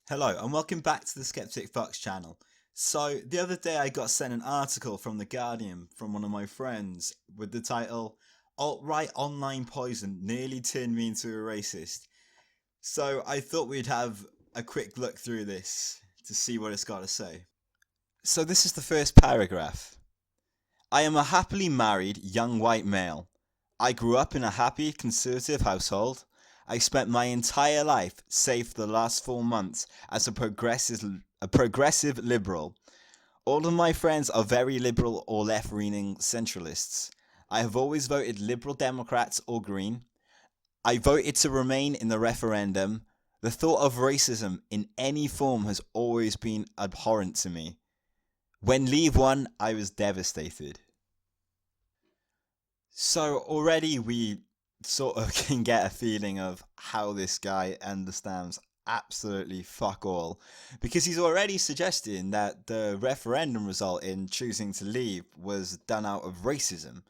Hello and welcome back to the Skeptic Fox channel. So the other day I got sent an article from The Guardian from one of my friends with the title Alt-Right Online Poison Nearly Turned Me into a Racist. So I thought we'd have a quick look through this to see what it's got to say. So this is the first paragraph. I am a happily married young white male. I grew up in a happy conservative household. I spent my entire life, save for the last 4 months, as a progressive liberal. All of my friends are very liberal or left-leaning centralists. I have always voted Liberal Democrats or Green. I voted to remain in the referendum. The thought of racism in any form has always been abhorrent to me. When Leave won, I was devastated. So already we sort of can get a feeling of how this guy understands absolutely fuck all, because he's already suggesting that the referendum result in choosing to leave was done out of racism.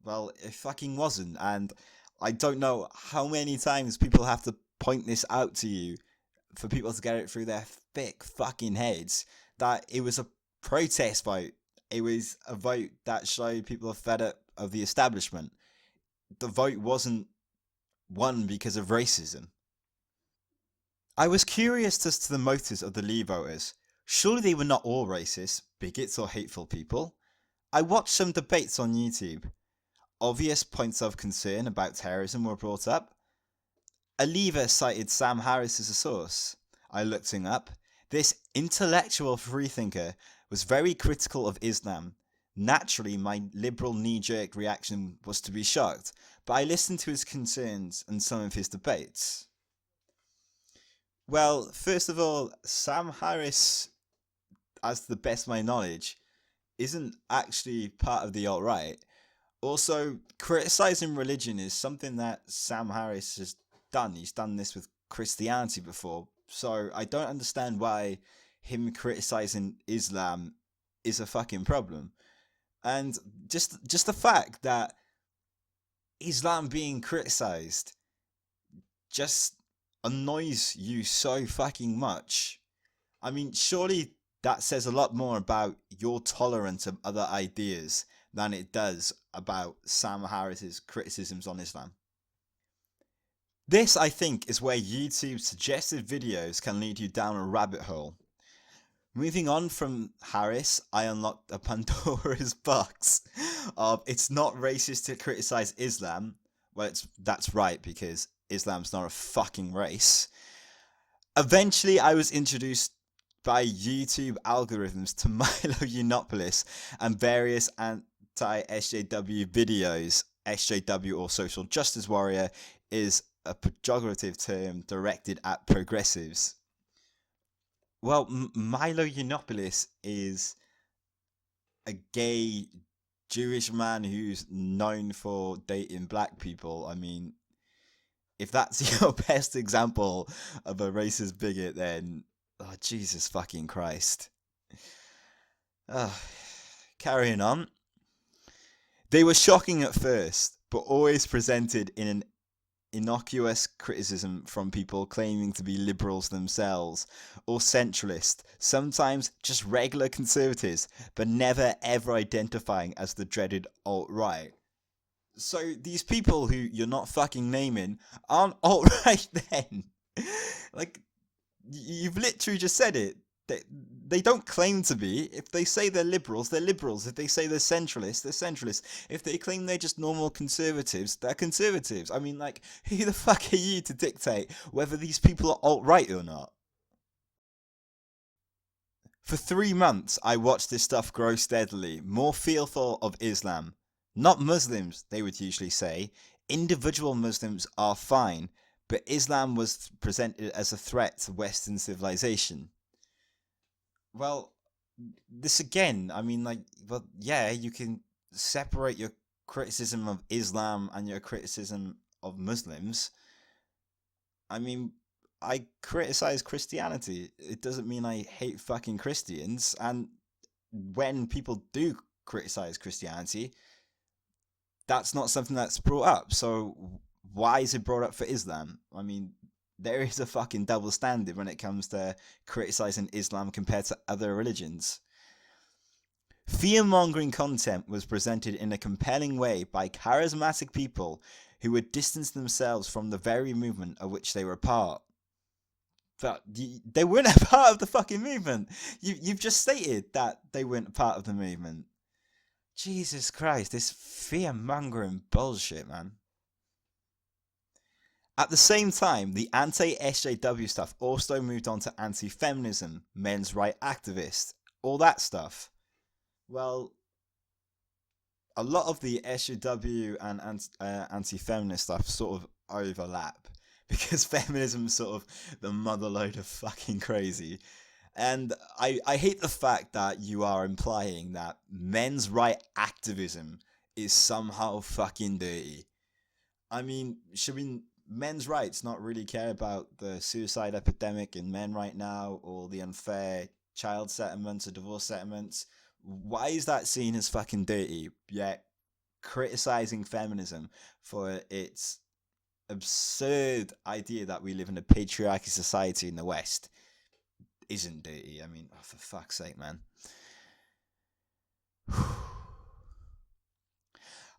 Well, it fucking wasn't, and I don't know how many times people have to point this out to you for people to get it through their thick fucking heads that it was a protest vote. It was a vote that showed people are fed up of the establishment. The vote wasn't won because of racism. I was curious as to the motives of the Leave voters. Surely they were not all racist, bigots, or hateful people. I watched some debates on YouTube. Obvious points of concern about terrorism were brought up. A Leaver cited Sam Harris as a source. I looked him up. This intellectual freethinker was very critical of Islam. Naturally, my liberal knee-jerk reaction was to be shocked, but I listened to his concerns and some of his debates. Well, first of all, Sam Harris, as to the best of my knowledge, isn't actually part of the alt-right. Also, criticizing religion is something that Sam Harris has done. He's done this with Christianity before, so I don't understand why him criticizing Islam is a fucking problem. And just the fact that Islam being criticized just annoys you so fucking much. I mean, surely that says a lot more about your tolerance of other ideas than it does about Sam Harris's criticisms on Islam. This, I think, is where YouTube's suggested videos can lead you down a rabbit hole. Moving on from Harris, I unlocked a Pandora's box of it's not racist to criticize Islam. Well, that's right, because Islam's not a fucking race. Eventually, I was introduced by YouTube algorithms to Milo Yiannopoulos and various anti-SJW videos. SJW, or social justice warrior, is a pejorative term directed at progressives. Well, Milo Yiannopoulos is a gay Jewish man who's known for dating black people. I mean, if that's your best example of a racist bigot, then oh, Jesus fucking Christ. Uh, Carrying on. They were shocking at first, but always presented in an innocuous criticism from people claiming to be liberals themselves, or centralist, sometimes just regular conservatives, but never ever identifying as the dreaded alt-right. So these people who you're not fucking naming aren't alt-right then. Like, you've literally just said it. They don't claim to be. If they say they're liberals, they're liberals. If they say they're centralists, they're centralists. If they claim they're just normal conservatives, they're conservatives. I mean, like, who the fuck are you to dictate whether these people are alt-right or not? For 3 months, I watched this stuff grow steadily, more fearful of Islam. Not Muslims, they would usually say. Individual Muslims are fine, but Islam was presented as a threat to Western civilization. Well, this again, I mean, like, well, yeah, you can separate your criticism of Islam and your criticism of Muslims. I mean, I criticize Christianity. It doesn't mean I hate fucking Christians. And when people do criticize Christianity, that's not something that's brought up. So why is it brought up for Islam? I mean, there is a fucking double standard when it comes to criticizing Islam compared to other religions. Fear-mongering content was presented in a compelling way by charismatic people who would distance themselves from the very movement of which they were part. But they weren't a part of the fucking movement. You've just stated that they weren't a part of the movement. Jesus Christ, this fear-mongering bullshit, man. At the same time, the anti-SJW stuff also moved on to anti-feminism, men's right activists, all that stuff. Well, a lot of the SJW and anti-feminist stuff sort of overlap, because feminism is sort of the motherload of fucking crazy. And I hate the fact that you are implying that men's right activism is somehow fucking dirty. I mean, should we men's rights not really care about the suicide epidemic in men right now, or the unfair child settlements or divorce settlements? Why is that seen as fucking dirty, yet criticizing feminism for its absurd idea that we live in a patriarchy society in the West isn't dirty? I mean, for fuck's sake, man.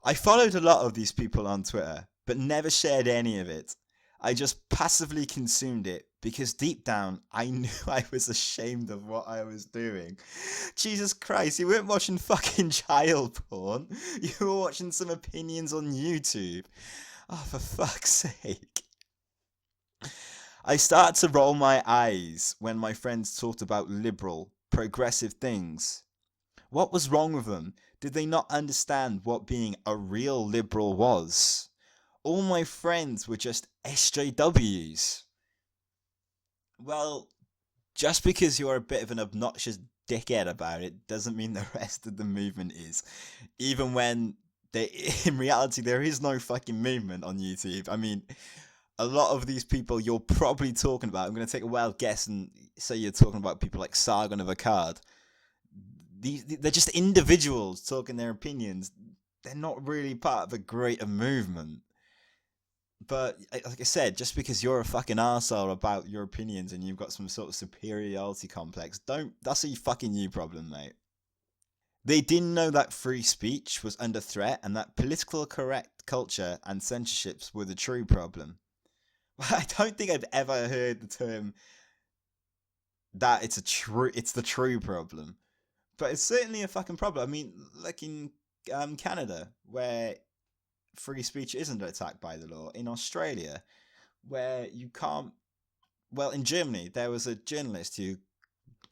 I followed a lot of these people on Twitter, but never shared any of it. I just passively consumed it because deep down I knew I was ashamed of what I was doing. Jesus Christ, you weren't watching fucking child porn. You were watching some opinions on YouTube. Oh, for fuck's sake. I started to roll my eyes when my friends talked about liberal, progressive things. What was wrong with them? Did they not understand what being a real liberal was? All my friends were just SJWs. Well, just because you're a bit of an obnoxious dickhead about it doesn't mean the rest of the movement is. Even when in reality there is no fucking movement on YouTube. I mean, a lot of these people you're probably talking about, I'm going to take a wild guess and say you're talking about people like Sargon of Akkad. They're just individuals talking their opinions. They're not really part of a greater movement. But like I said, just because you're a fucking arsehole about your opinions and you've got some sort of superiority complex, that's a fucking you problem, mate. They didn't know that free speech was under threat and that political correct culture and censorships were the true problem. I don't think I've ever heard the term that it's the true problem. But it's certainly a fucking problem. I mean, like in Canada, where free speech isn't attacked by the law. In Australia, where you can't... Well, in Germany, there was a journalist who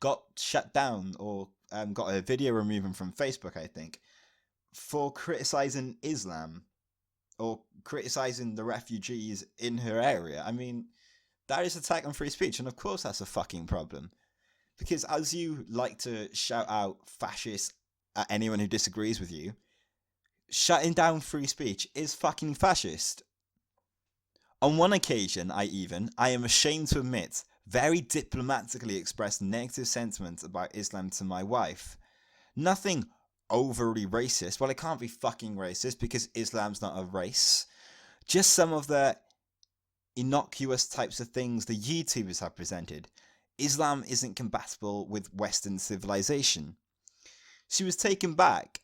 got shut down or got a video removed from Facebook, I think, for criticising Islam or criticising the refugees in her area. I mean, that is attack on free speech, and of course that's a fucking problem. Because as you like to shout out fascist at anyone who disagrees with you, shutting down free speech is fucking fascist. On one occasion, I am ashamed to admit, very diplomatically expressed negative sentiments about Islam to my wife. Nothing overly racist. Well, it can't be fucking racist because Islam's not a race. Just some of the innocuous types of things the YouTubers have presented. Islam isn't compatible with Western civilization. She was taken back.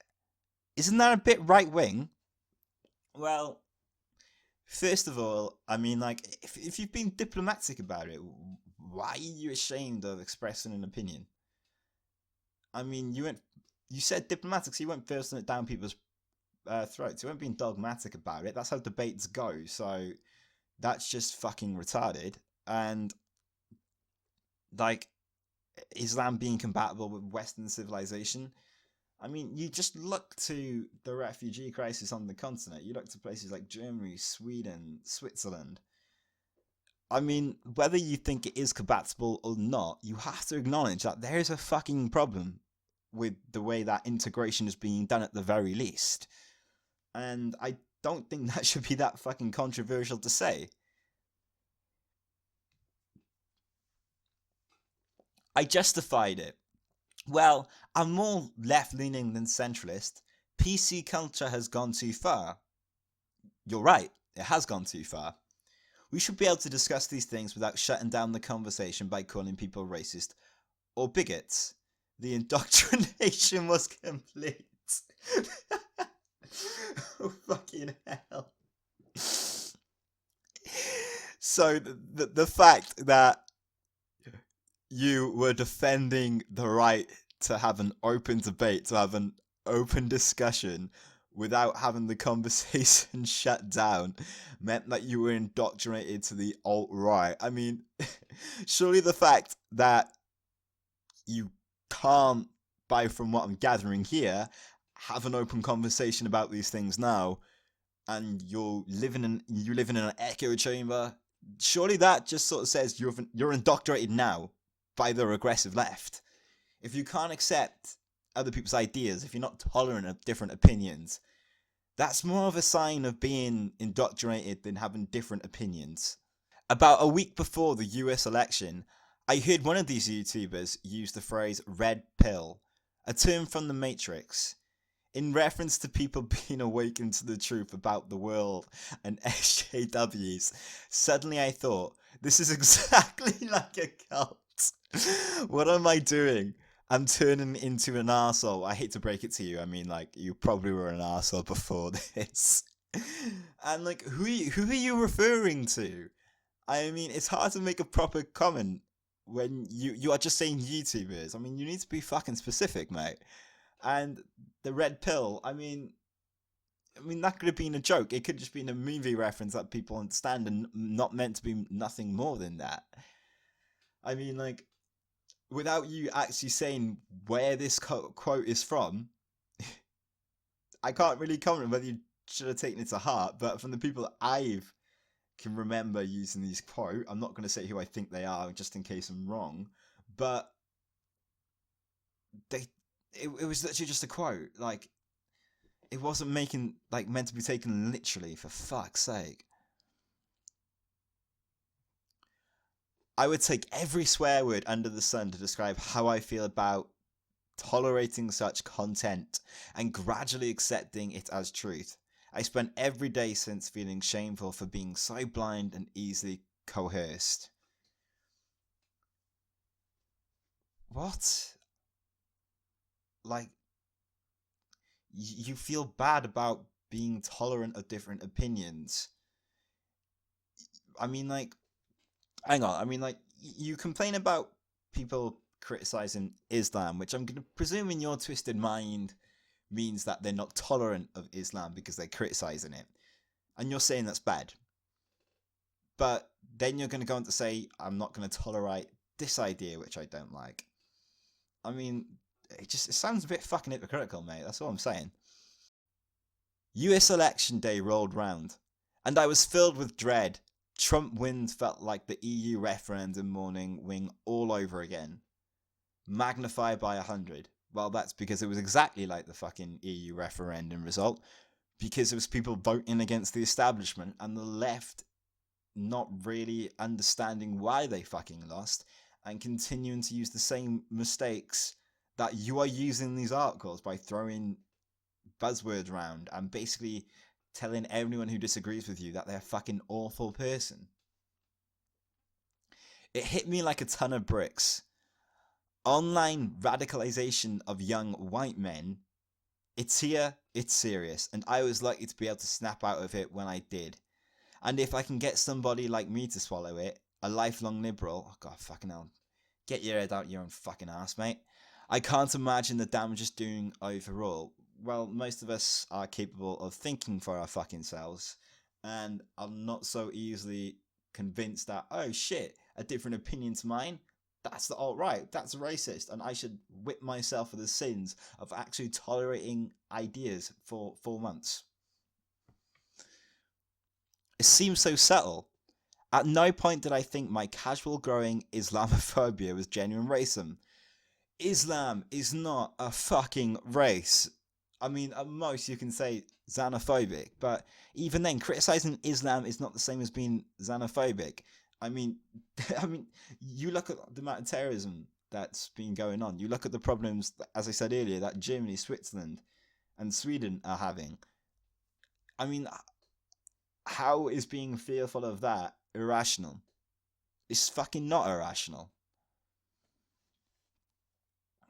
Isn't that a bit right-wing? Well, first of all, I mean, like, if you've been diplomatic about it, why are you ashamed of expressing an opinion? I mean, you said diplomatic, so you weren't forcing it down people's throats. You weren't being dogmatic about it. That's how debates go, so that's just fucking retarded. And, like, Islam being compatible with Western civilization... I mean, you just look to the refugee crisis on the continent. You look to places like Germany, Sweden, Switzerland. I mean, whether you think it is compatible or not, you have to acknowledge that there is a fucking problem with the way that integration is being done at the very least. And I don't think that should be that fucking controversial to say. I justified it. Well, I'm more left-leaning than centralist. PC culture has gone too far. You're right, it has gone too far. We should be able to discuss these things without shutting down the conversation by calling people racist or bigots. The indoctrination was complete. Oh, fucking hell. So the fact that you were defending the right to have an open debate, to have an open discussion without having the conversation shut down, meant that you were indoctrinated to the alt-right. I mean, surely the fact that you can't, by from what I'm gathering here, have an open conversation about these things now, and you live in an echo chamber, surely that just sort of says you're indoctrinated now by the regressive left. If you can't accept other people's ideas, if you're not tolerant of different opinions, that's more of a sign of being indoctrinated than having different opinions. About a week before the US election, I heard one of these YouTubers use the phrase red pill, a term from The Matrix, in reference to people being awakened to the truth about the world and SJWs. Suddenly I thought, this is exactly like a cult. What am I doing? I'm turning into an arsehole. I hate to break it to you. I mean, like, you probably were an arsehole before this. And, like, who are you referring to? I mean, it's hard to make a proper comment when you are just saying YouTubers. I mean, you need to be fucking specific, mate. And the red pill, I mean, that could have been a joke. It could have just been a movie reference that people understand and not meant to be nothing more than that. I mean, like, without you actually saying where this quote is from, I can't really comment whether you should have taken it to heart, but from the people that I can remember using these quote, I'm not going to say who I think they are just in case I'm wrong, but it was literally just a quote. Like, it wasn't meant to be taken literally, for fuck's sake. I would take every swear word under the sun to describe how I feel about tolerating such content and gradually accepting it as truth. I spent every day since feeling shameful for being so blind and easily coerced. What? Like, you feel bad about being tolerant of different opinions. I mean, like, hang on. I mean, like, you complain about people criticizing Islam, which I'm going to presume in your twisted mind means that they're not tolerant of Islam because they're criticizing it. And you're saying that's bad. But then you're going to go on to say, I'm not going to tolerate this idea, which I don't like. I mean, it sounds a bit fucking hypocritical, mate. That's all I'm saying. US election day rolled round, and I was filled with dread. Trump wins felt like the EU referendum morning wing all over again. Magnified by 100. Well, that's because it was exactly like the fucking EU referendum result, because it was people voting against the establishment and the left not really understanding why they fucking lost and continuing to use the same mistakes that you are using in these articles by throwing buzzwords around and basically telling everyone who disagrees with you that they're a fucking awful person. It hit me like a ton of bricks. Online radicalization of young white men, it's here, it's serious, and I was lucky to be able to snap out of it when I did. And if I can get somebody like me to swallow it, a lifelong liberal, oh god, fucking hell, get your head out your own fucking ass, mate. I can't imagine the damage it's doing overall. Well, most of us are capable of thinking for our fucking selves, and I'm not so easily convinced that, oh shit, a different opinion to mine, that's the alt-right, that's racist, and I should whip myself for the sins of actually tolerating ideas for 4 months. It seems so subtle. At no point did I think my casual growing Islamophobia was genuine racism. Islam is not a fucking race. I mean, at most you can say xenophobic, but even then, criticizing Islam is not the same as being xenophobic. I mean, you look at the amount of terrorism that's been going on. You look at the problems, as I said earlier, that Germany, Switzerland, and Sweden are having. I mean, how is being fearful of that irrational. It's fucking not irrational.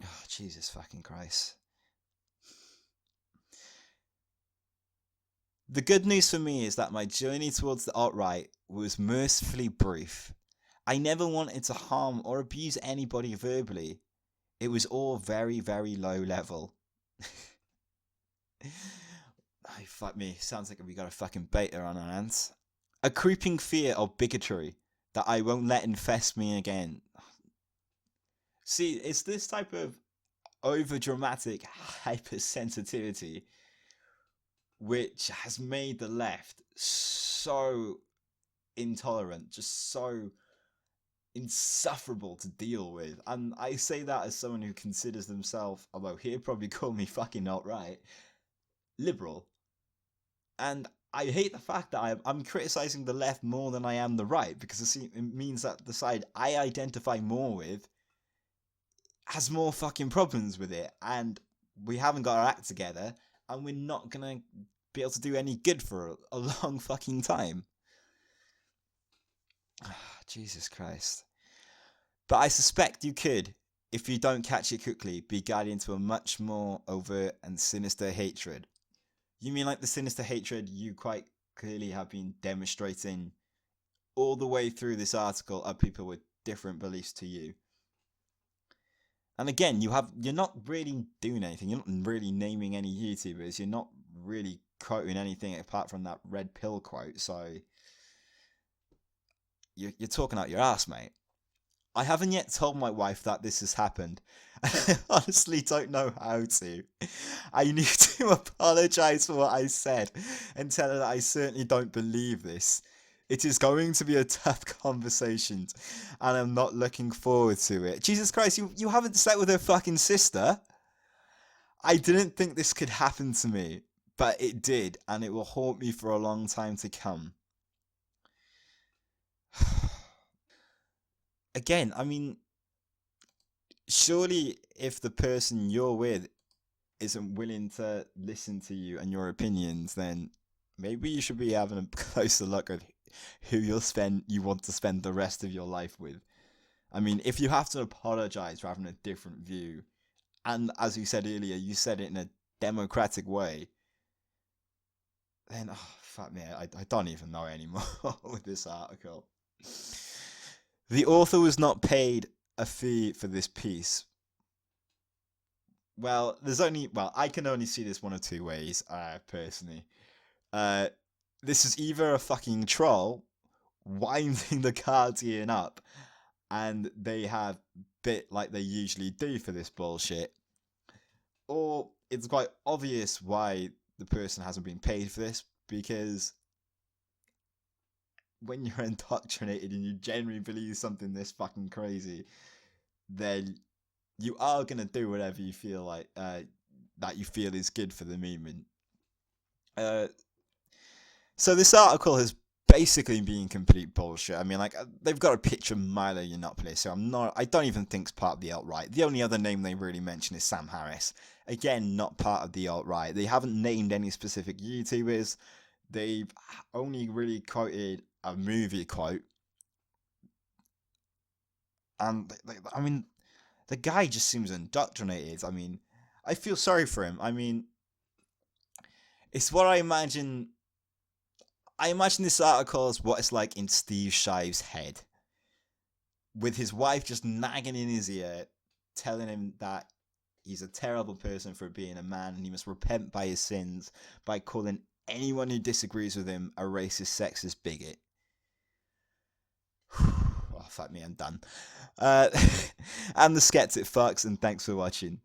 Oh, Jesus fucking Christ. The good news for me is that my journey towards the alt-right was mercifully brief. I never wanted to harm or abuse anybody verbally. It was all very, very low level. Oh, fuck me. Sounds like we got a fucking beta on our hands. A creeping fear of bigotry that I won't let infest me again. See, it's this type of overdramatic hypersensitivity which has made the left so intolerant, just so insufferable to deal with. And I say that as someone who considers themselves, although he'd probably call me fucking alt-right, liberal. And I hate the fact that I'm criticizing the left more than I am the right, because it means that the side I identify more with has more fucking problems with it, and we haven't got our act together, and we're not gonna be able to do any good for a long fucking time. Jesus Christ. But I suspect you could, if you don't catch it quickly, be guided into a much more overt and sinister hatred. You mean like the sinister hatred you quite clearly have been demonstrating all the way through this article of people with different beliefs to you? And again, you're not really doing anything. You're not really naming any YouTubers. You're not really quoting anything apart from that red pill quote. So you're talking out your ass, mate. I haven't yet told my wife that this has happened. I honestly don't know how to. I need to apologise for what I said and tell her that I certainly don't believe this. It is going to be a tough conversation, and I'm not looking forward to it. Jesus Christ, you haven't slept with her fucking sister? I didn't think this could happen to me, but it did, and it will haunt me for a long time to come. Again, I mean, surely if the person you're with isn't willing to listen to you and your opinions, then maybe you should be having a closer look at who you want to spend the rest of your life with. I mean, if you have to apologize for having a different view, and as you said earlier, you said it in a democratic way, then, oh, fuck me, I don't even know anymore with this article. The author was not paid a fee for this piece. Well, I can only see this one of two ways, personally. This is either a fucking troll winding the Guardian up, and they have bit like they usually do for this bullshit, or it's quite obvious why the person hasn't been paid for this, because when you're indoctrinated and you genuinely believe something this fucking crazy, then you are gonna do whatever you feel like that you feel is good for the movement. So this article has basically been complete bullshit. I mean, like, they've got a picture of Milo Yiannopoulos, so I don't even think it's part of the alt-right. The only other name they really mention is Sam Harris. Again, not part of the alt-right. They haven't named any specific YouTubers. They've only really quoted a movie quote. And, I mean, the guy just seems indoctrinated. I mean, I feel sorry for him. I mean, it's what I imagine this article as what it's like in Steve Shive's head, with his wife just nagging in his ear, telling him that he's a terrible person for being a man and he must repent by his sins by calling anyone who disagrees with him a racist, sexist bigot. Oh, fuck me, I'm done. I'm the Skeptic Fox, and thanks for watching.